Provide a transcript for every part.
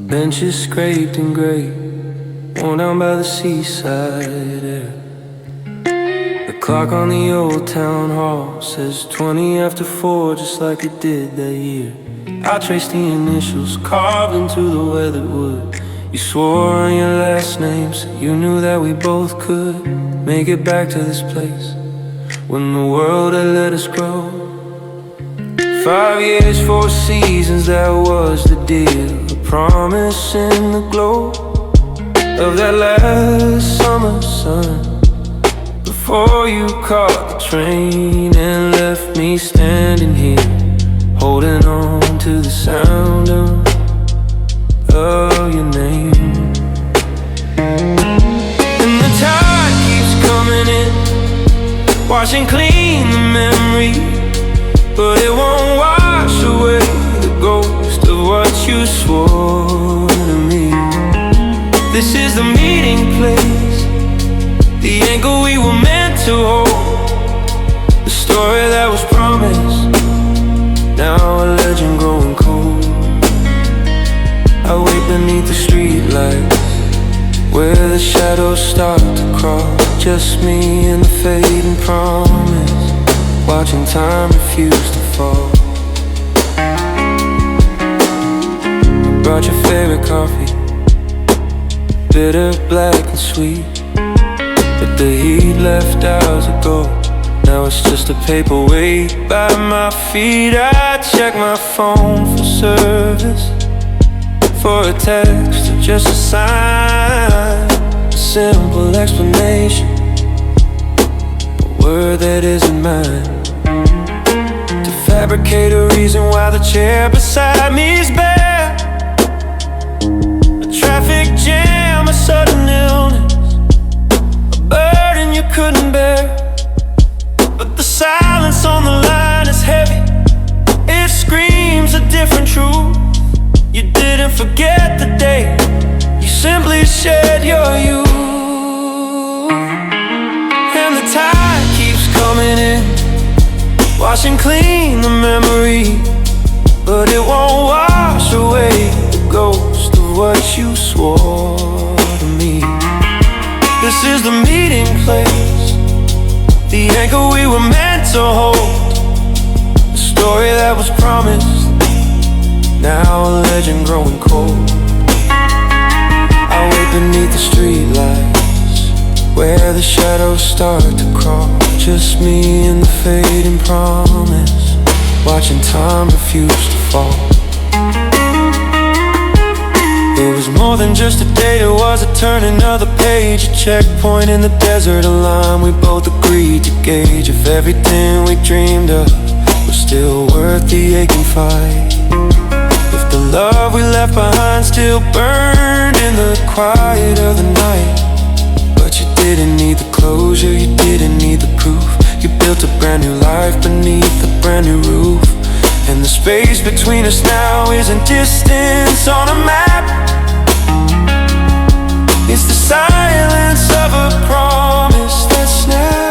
Benches scraped and gray, worn down by the seaside air. The clock on the old town hall says 20 after 4, just like it did that year. I traced the initials carved into the weathered wood. You swore on your last names, you knew that we both could make it back to this place when the world had let us grow. 5 years, 4 seasons, that was the deal. A promise in the glow of that last summer sun, before you caught the train and left me standing here, holding on to the sound of your name. And the tide keeps coming in, washing clean the memory, but it won't wash away the ghost of what you swore to me. This is the meeting place, the anchor we were meant to hold, the story that was promised, now a legend growing cold. I wait beneath the streetlights, where the shadows start to crawl, just me and the fading promise, watching time refuse to fall. I brought your favorite coffee, bitter, black and sweet, but the heat left hours ago. Now it's just a paperweight by my feet. I check my phone for service, for a text or just a sign, a simple explanation, a word that isn't mine, to fabricate a reason why the chair beside me is bare. A traffic jam, a sudden illness, a burden you couldn't bear. But the silence on the line is heavy, it screams a different truth. You didn't forget the day, you simply shared your youth. And the tide keeps coming in, washing clean the memory, but it won't wash away the ghost of what you swore to me. This is the meeting place, the anchor we were meant to hold, the story that was promised, now a legend growing cold. I wait beneath the streetlights, where the shadows start to crawl, just me and the fading promise, watching time refuse to fall. It was more than just a date, it was a turning of the page, a checkpoint in the desert, a line we both agreed to gauge if everything we dreamed of was still worth the aching fight. The love we left behind still burned in the quiet of the night. But you didn't need the closure, you didn't need the proof. You built a brand new life beneath a brand new roof. And the space between us now isn't distance on a map, it's the silence of a promise that snapped.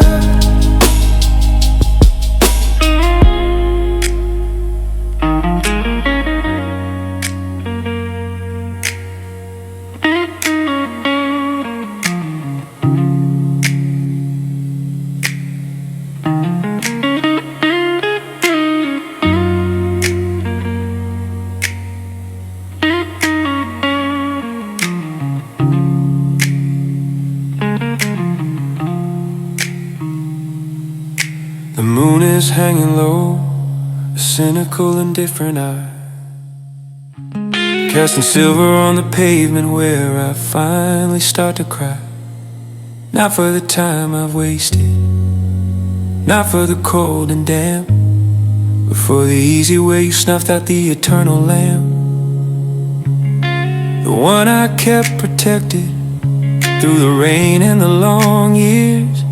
The moon is hanging low, a cynical, indifferent eye, casting silver on the pavement where I finally start to cry. Not for the time I've wasted, not for the cold and damp, but for the easy way you snuffed out the eternal lamp. The one I kept protected through the rain and the long years,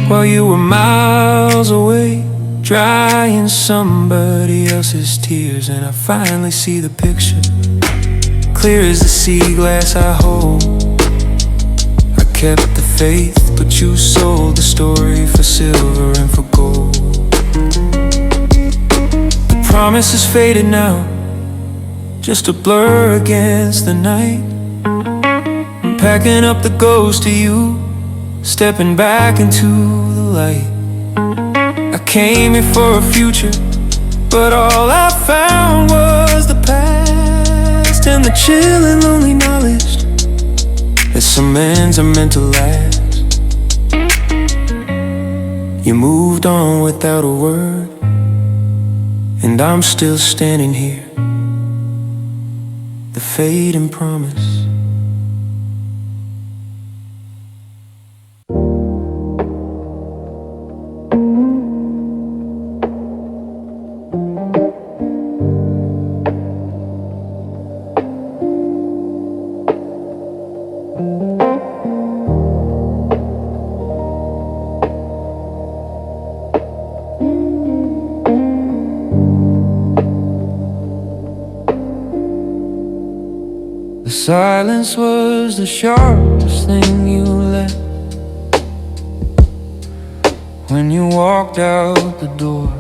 while you were miles away, drying somebody else's tears. And I finally see the picture, clear as the sea glass I hold. I kept the faith, but you sold the story for silver and for gold. The promise is faded now, just a blur against the night. I'm packing up the ghost of you, stepping back into the light. I came here for a future, but all I found was the past, and the chill and lonely knowledge that some ends are meant to last. You moved on without a word, and I'm still standing here, the fate and promise. Silence was the sharpest thing you left when you walked out the door.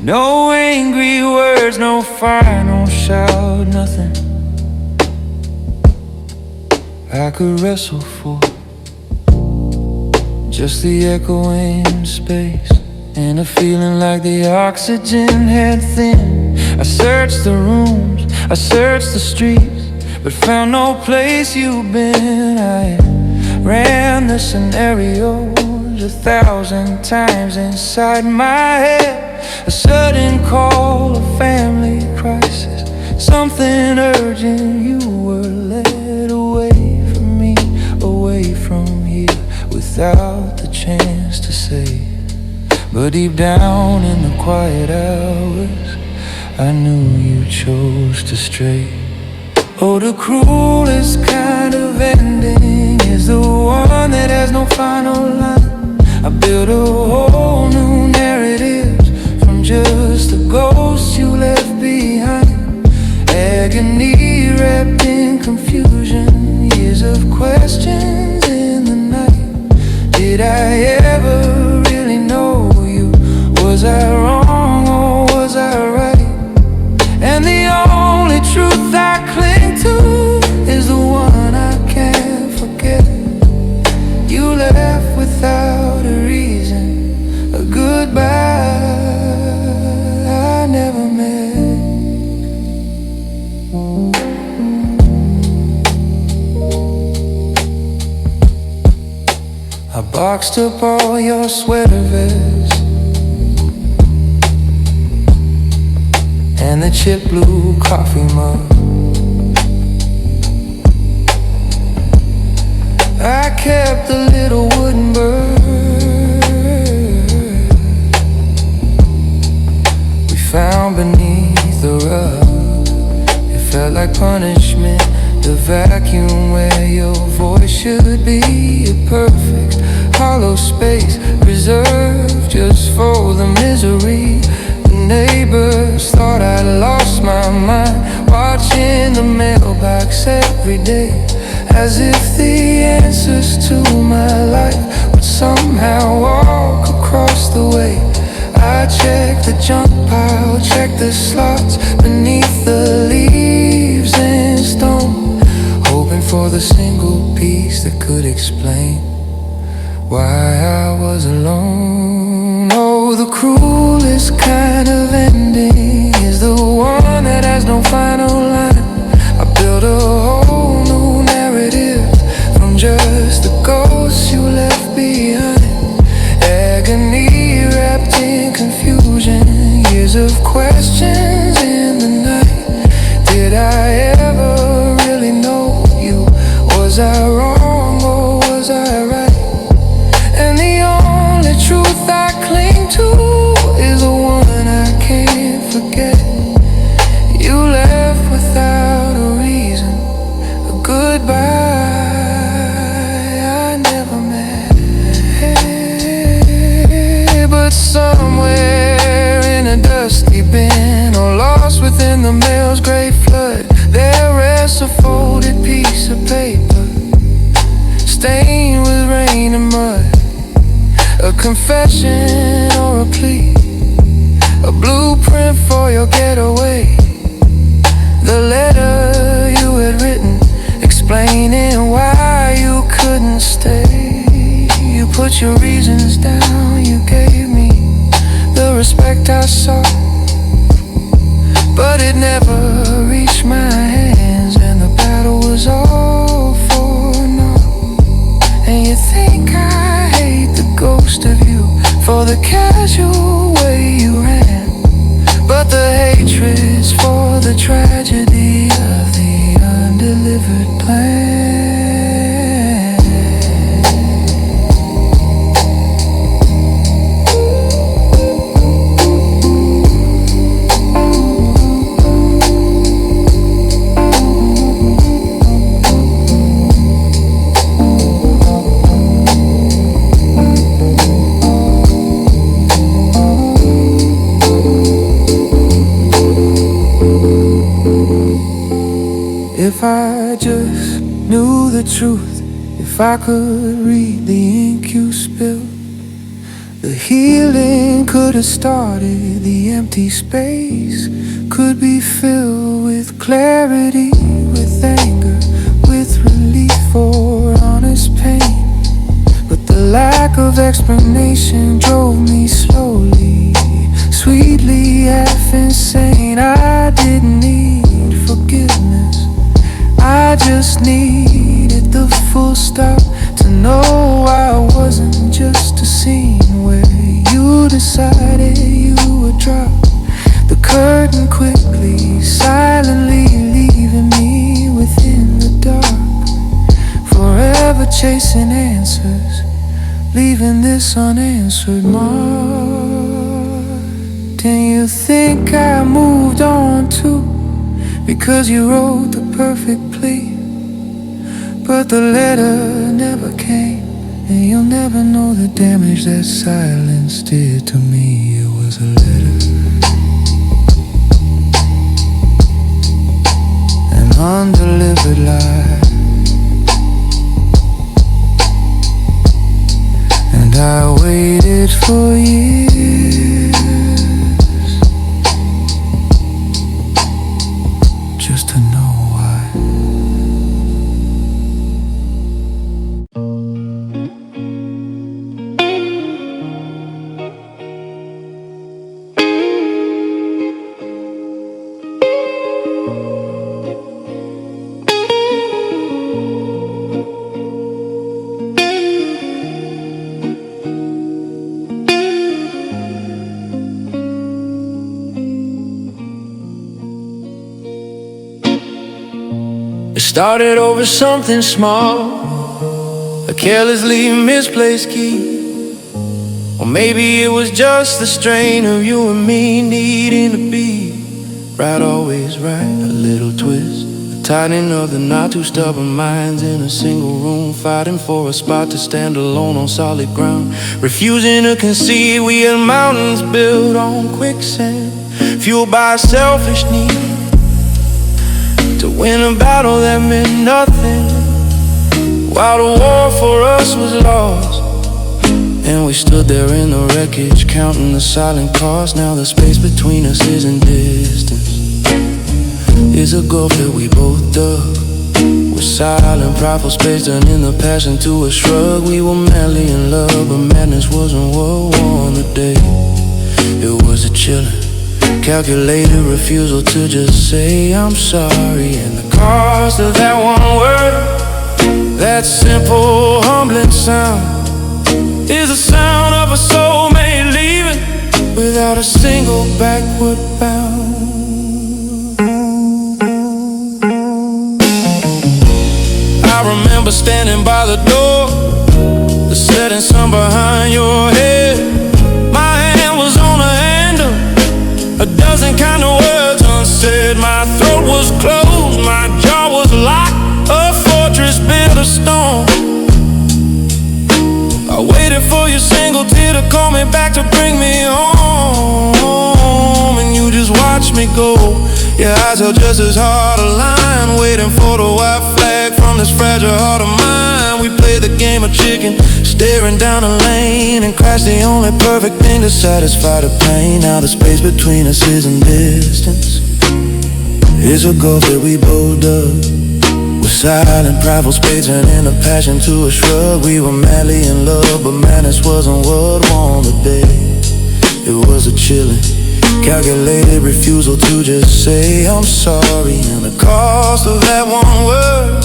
No angry words, no final shout, nothing I could wrestle for. Just the echoing space and a feeling like the oxygen had thinned. I searched the rooms, I searched the streets, but found no place you've been. I ran the scenarios 1,000 times inside my head. A sudden call, a family crisis, something urgent. You were led away from me, away from here, without the chance to say. But deep down in the quiet hours, I knew you chose to stray. Oh, the cruelest kind of ending is the one that has no final line. I built a whole new narrative from just the ghosts you left behind. Agony wrapped in confusion, years of questions in the night. Did I ever really know you? Was I wrong or was I right? And the only truth I cling to is the one I can't forget. You left without a reason, a goodbye I never met. I boxed up all your sweater vests and the chip blue coffee mug. I kept the little wooden bird we found beneath the rug. It felt like punishment, the vacuum where your voice should be. A perfect hollow space reserved just for the misery. Neighbors thought I lost my mind, watching the mailbox every day, as if the answers to my life would somehow walk across the way. I checked the junk pile, checked the slots beneath the leaves and stone, hoping for the single piece that could explain why I was alone. Oh, the cruelest kind of ending is the one that has no final line. I built a whole new narrative from just the ghosts you left behind. Agony wrapped in confusion, years of questions in the night. Did I ever really know you? Was I wrong or was I right? And the only truth I cling to is the one I can't forget. You left without a reason, a goodbye I never met. But somewhere in a dusty bin, or lost within the mail's gray flood, there rests a folded piece of paper, stained with rain and mud. A confession or a plea, a blueprint for your getaway. The letter you had written, explaining why you couldn't stay. You put your reasons down, you gave me the respect I sought, but it never reached my hands, and the battle was all for naught. And you think I hate the ghost of you for the casual way you ran, but the hatred's for the tragedy of the undelivered plan. If I just knew the truth, if I could read the ink you spilled, the healing could have started, the empty space could be filled with clarity, with anger, with relief for honest pain. But the lack of explanation drove me slowly, sweetly half insane. I didn't need forgiveness, I just needed the full stop, to know I wasn't just a scene where you decided you would drop the curtain quickly, silently leaving me within the dark, forever chasing answers, leaving this unanswered mark. And you think I moved on too, because you wrote the perfect plea, but the letter never came, and you'll never know the damage that silence did to me. It was a letter, an undelivered lie, and I waited for years just to know why. It started over something small, a carelessly misplaced key. Or maybe it was just the strain of you and me needing to be right, always right. A little twist, the tightening of the not too stubborn minds in a single room, fighting for a spot to stand alone on solid ground, refusing to concede we had mountains built on quicksand, fueled by a selfish need to win a battle that meant nothing, while the war for us was lost. And we stood there in the wreckage, counting the silent cost. Now the space between us isn't distance, it's a gulf that we both dug, with silent, prideful space turned in the passion to a shrug. We were madly in love, but madness wasn't what won the day. It was a chilling, calculated refusal to just say I'm sorry. And the cost of that one word, that simple, humbling sound, is the sound of a soulmate leaving without a single backward bound. I remember standing by the door, the setting sun behind your head. My hand was on the handle, a dozen kind of words unsaid. My throat was closed, my jaw was locked, a fortress built of stone. I waited for your single tear to call me back, to bring me home, and you just watched me go. Your eyes held just as hard a line, waiting for the white flag from this fragile heart of mine. We played the game my chicken, staring down a lane, and crash the only perfect thing to satisfy the pain. Now the space between us isn't distance, it's a gulf that we both dug. With silent, prideful spades and in a passion to a shrug. We were madly in love, but madness wasn't what won the day. It was a chilling, calculated refusal to just say I'm sorry. And the cost of that one word,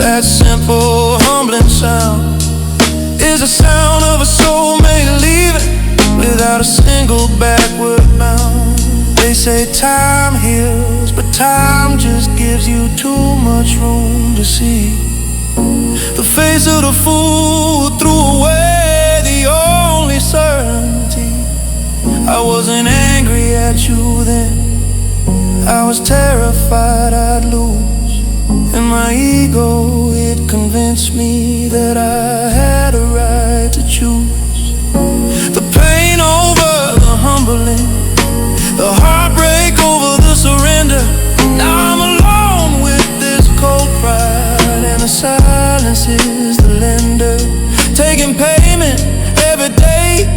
that simple, humbling sound, is the sound of a soulmate leaving without a single backward bound. They say time heals, but time just gives you too much room to see the face of the fool who threw away the only certainty. I wasn't angry at you then, I was terrified I'd lose. And my ego, it convinced me that I had a right to choose. The pain over the humbling, the heartbreak over the surrender. Now I'm alone with this cold pride, and the silence is the lender, taking payment every day,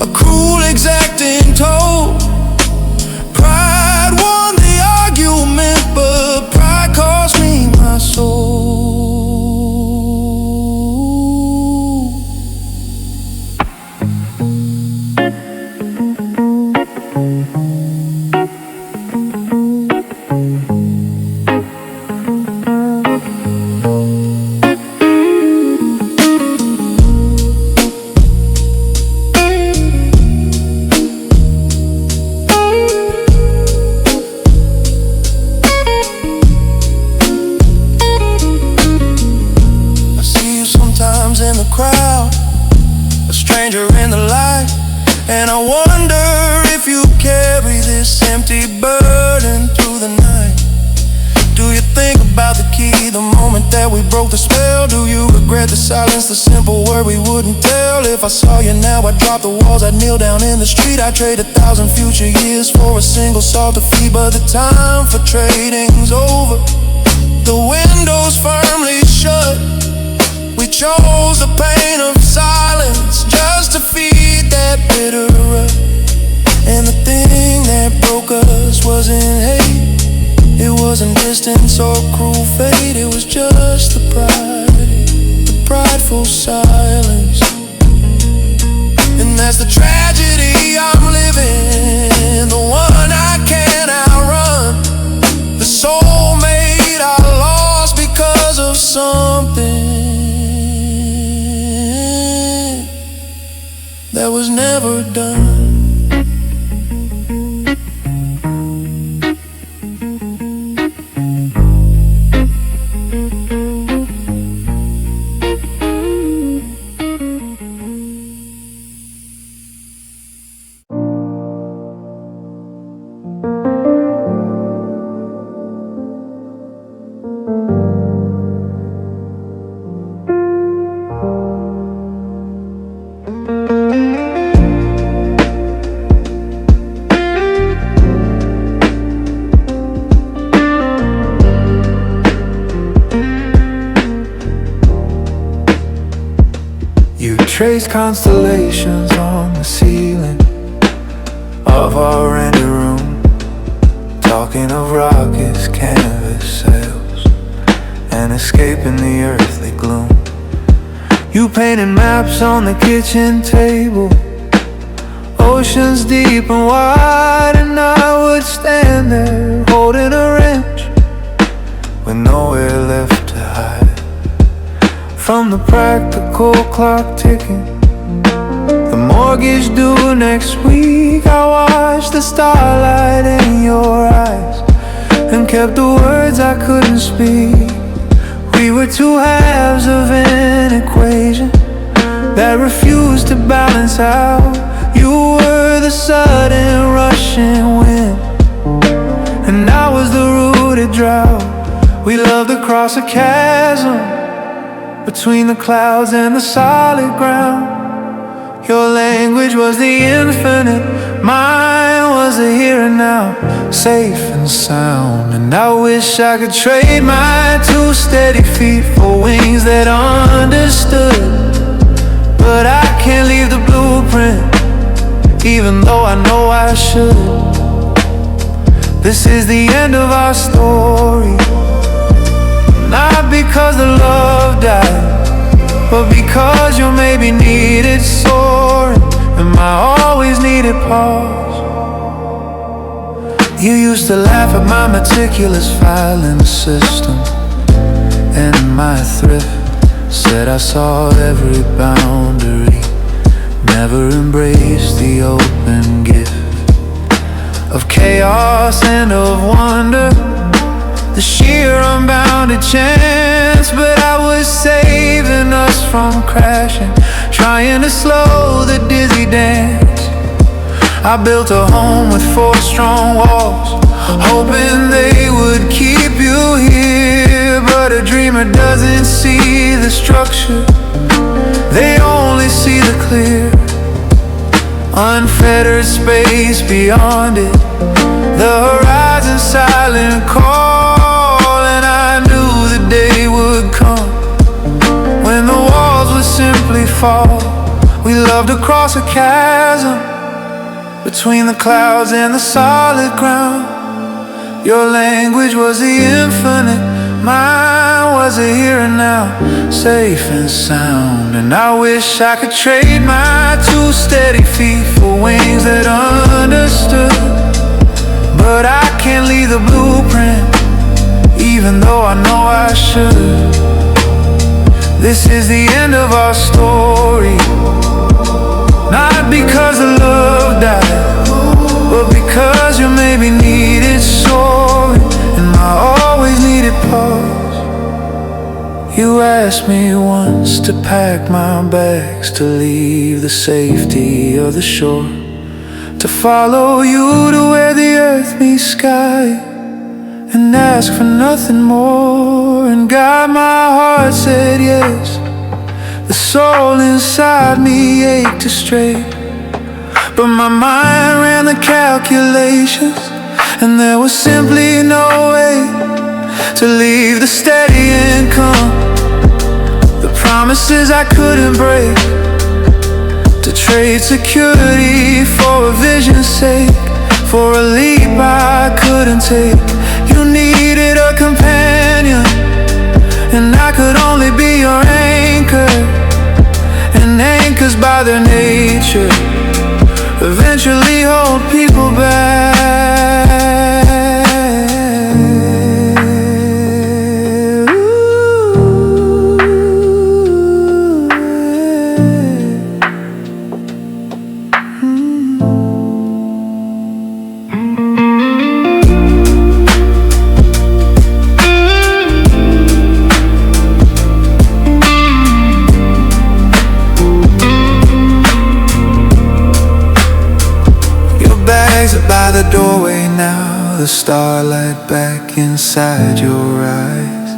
a cruel exacting toll. Pride won the argument, but pride cost me my soul. In the crowd, a stranger in the light, and I wonder if you carry this empty burden through the night. Do you think about the key, the moment that we broke the spell? Do you regret the silence, the simple word we wouldn't tell? If I saw you now, I'd drop the walls, I'd kneel down in the street. I'd trade 1,000 future years for a single salt to feed. But the time for trading's over, the window's firmly shut. We chose the pain of silence just to feed that bitter rut. And the thing that broke us wasn't hate, it wasn't distance or cruel fate. It was just the pride, the prideful silence. And that's the tragedy I'm living, the one I can't outrun. The soulmate I lost because of something that was never done. Trace constellations on the ceiling of our rented room, talking of rockets, canvas sails, and escaping the earthly gloom. You painted maps on the kitchen table, oceans deep and wide, and I would stand there holding a wrench with nowhere left to hide. From the practical clock ticking, the mortgage due next week, I watched the starlight in your eyes and kept the words I couldn't speak. We were two halves of an equation that refused to balance out. You were the sudden rushing wind, and I was the rooted drought. We loved across a chasm between the clouds and the solid ground. Your language was the infinite, Mine was a here and now, safe and sound. And I wish I could trade my 2 steady feet for wings that understood. But I can't leave the blueprint, even though I know I should. This is the end of our story, not because the love died, but because you maybe needed soaring, and my always needed pause. You used to laugh at my meticulous filing system, and my thrift said I saw every boundary, never embraced the open gift of chaos and of wonder, the sheer unbounded chance. But I was saving us from crashing, trying to slow the dizzy dance. I built a home with 4 strong walls, hoping they would keep you here. But a dreamer doesn't see the structure, they only see the clear, unfettered space beyond it, the horizon's silent call. And I knew the day would come when the walls would simply fall. We loved to cross a chasm between the clouds and the solid ground. Your language was the infinite, mine was a here and now, safe and sound. And I wish I could trade my 2 steady feet for wings that understood. But I can't leave the blueprint, even though I know I should. This is the end of our story, not because the love died, but because you maybe needed soaring, and I always needed pause. You asked me once to pack my bags, to leave the safety of the shore, to follow you to where the earth meets sky, and ask for nothing more. And God, my heart said yes. The soul inside me ached to stray, but my mind ran the calculations, and there was simply no way to leave the steady income, the promises I couldn't break, to trade security for a vision's sake, for a leap I couldn't take. You needed a companion, and I could only be your anchor. And anchors by their nature eventually hold people back. By the doorway now, the starlight back inside your eyes.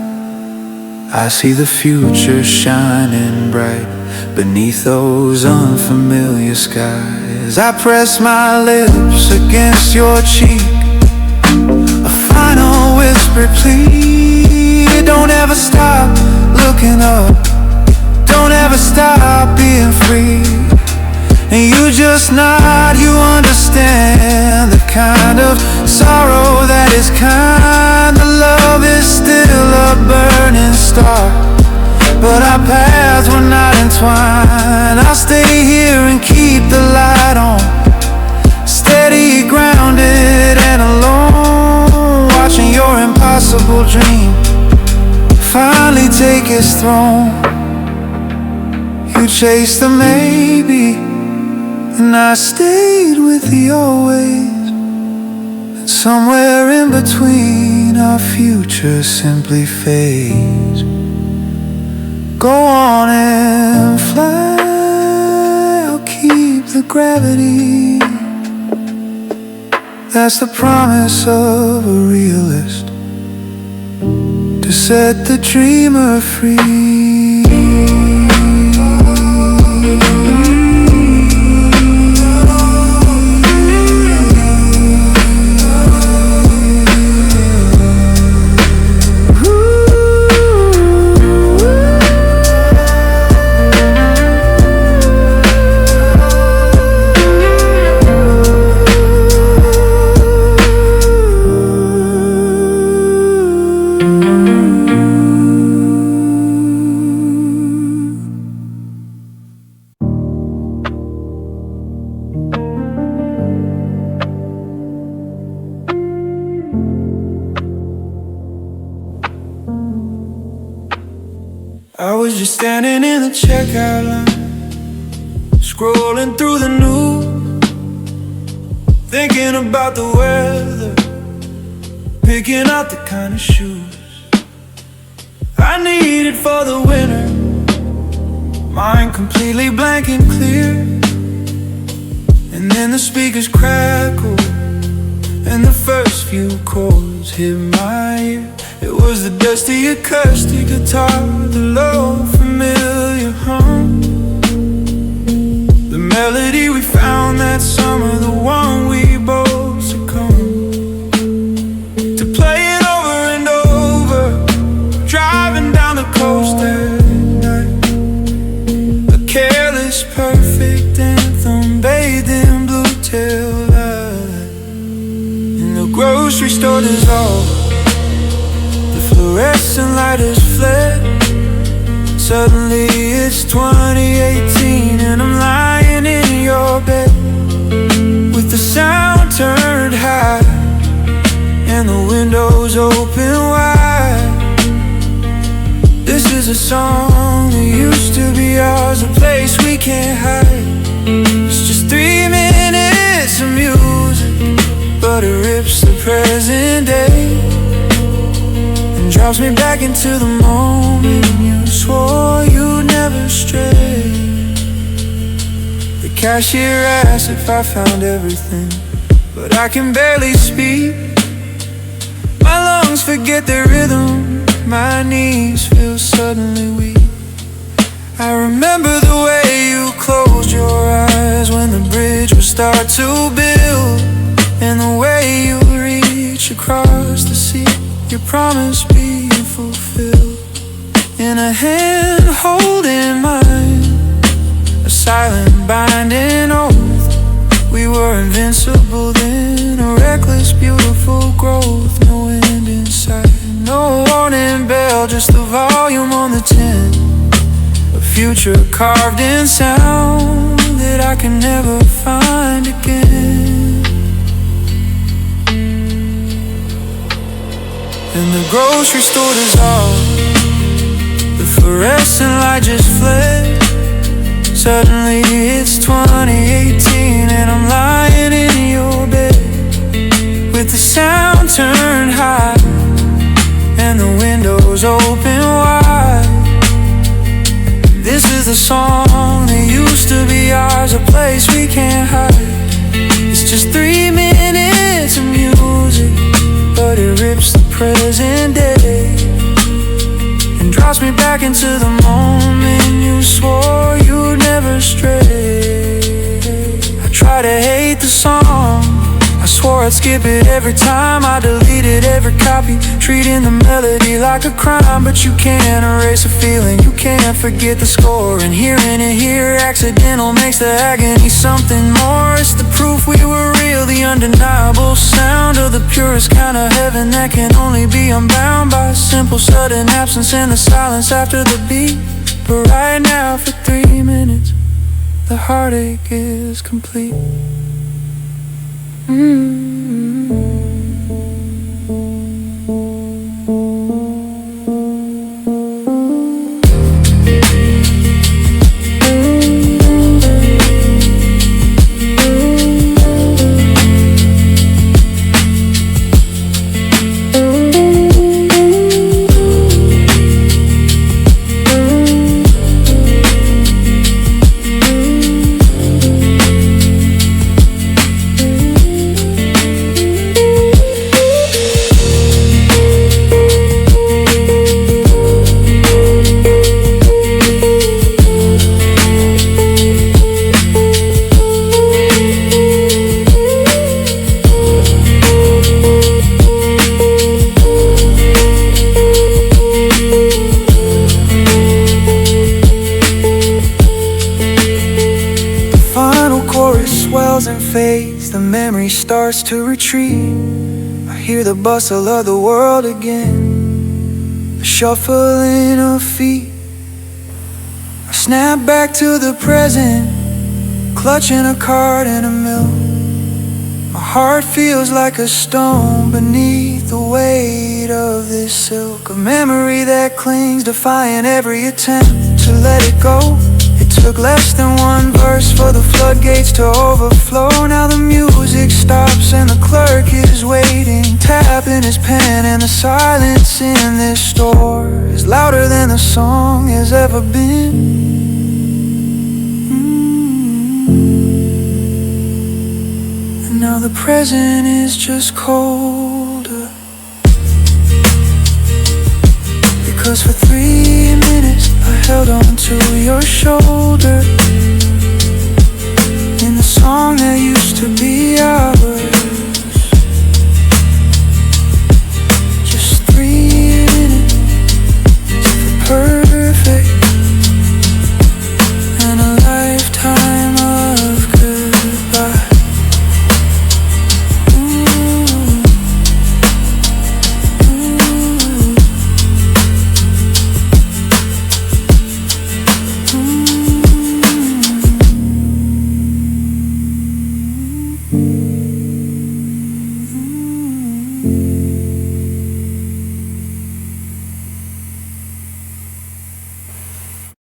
I see the future shining bright beneath those unfamiliar skies. I press my lips against your cheek, a final whispered plea. Don't ever stop looking up, don't ever stop being free. And you just nod, you understand the kind of sorrow that is kind. The love is still a burning star, but our paths were not entwined. I'll stay here and keep the light on, steady, grounded and alone, watching your impossible dream finally take its throne. You chased the maybe, and I stayed with the always. And somewhere in between, our future simply fades. Go on and fly, I'll keep the gravity. That's the promise of a realist, to set the dreamer free. I was just standing in the checkout line, scrolling through the news, thinking about the weather, picking out the kind of shoes I needed for the winter. Mind completely blank and clear. And then the speakers crackled, and the first few chords hit my ear. It was the dusty acoustic guitar, the low familiar hum, the melody we found that summer, the one we both succumbed to, play it over and over, driving down the coast at night. A careless, perfect anthem bathed in blue tail light. In the grocery store dissolved, fluorescent lighters fled. Suddenly it's 2018 and I'm lying in your bed with the sound turned high and the windows open wide. This is a song that used to be ours, a place we can't hide. It's just 3 minutes of music, but it rips the present day, drops me back into the moment you swore you'd never stray. The cashier asked if I found everything, but I can barely speak. My lungs forget their rhythm, my knees feel suddenly weak. I remember the way you closed your eyes when the bridge would start to build, and the way you reach across the sea, your promise being fulfilled. In a hand holding mine, a silent binding oath. We were invincible then, a reckless, beautiful growth. No end in sight, no warning bell, just the volume on the tin. A future carved in sound that I can never find again. And the grocery store dissolved, the fluorescent light just fled. Suddenly it's 2018 and I'm lying in your bed with the sound turned high and the windows open wide. This is the song that used to be ours, a place we can't hide. It's just 3 minutes of music, but it rips the present day and drops me back into the moment you swore you'd never stray. I try to hate the song, I swore I'd skip it every time. I deleted every copy, treating the melody like a crime. But you can't erase a feeling, you can't forget the score. And hearing it here accidental makes the agony something more. It's the proof we were real, the undeniable sound of the purest kind of heaven that can only be unbound by a simple sudden absence and the silence after the beat. But right now for 3 minutes the heartache is complete. The memory starts to retreat. I hear the bustle of the world again, the shuffling of feet. I snap back to the present, clutching a card and a mill. My heart feels like a stone beneath the weight of this silk. A memory that clings, defying every attempt to let it go. It took less than one verse for the floodgates to overflow. Now the music stops and the clerk is waiting, tapping his pen, and the silence in this store is louder than the song has ever been. And now the present is just colder, because for 3 minutes I held on to your shoulder in the song that used to be ours.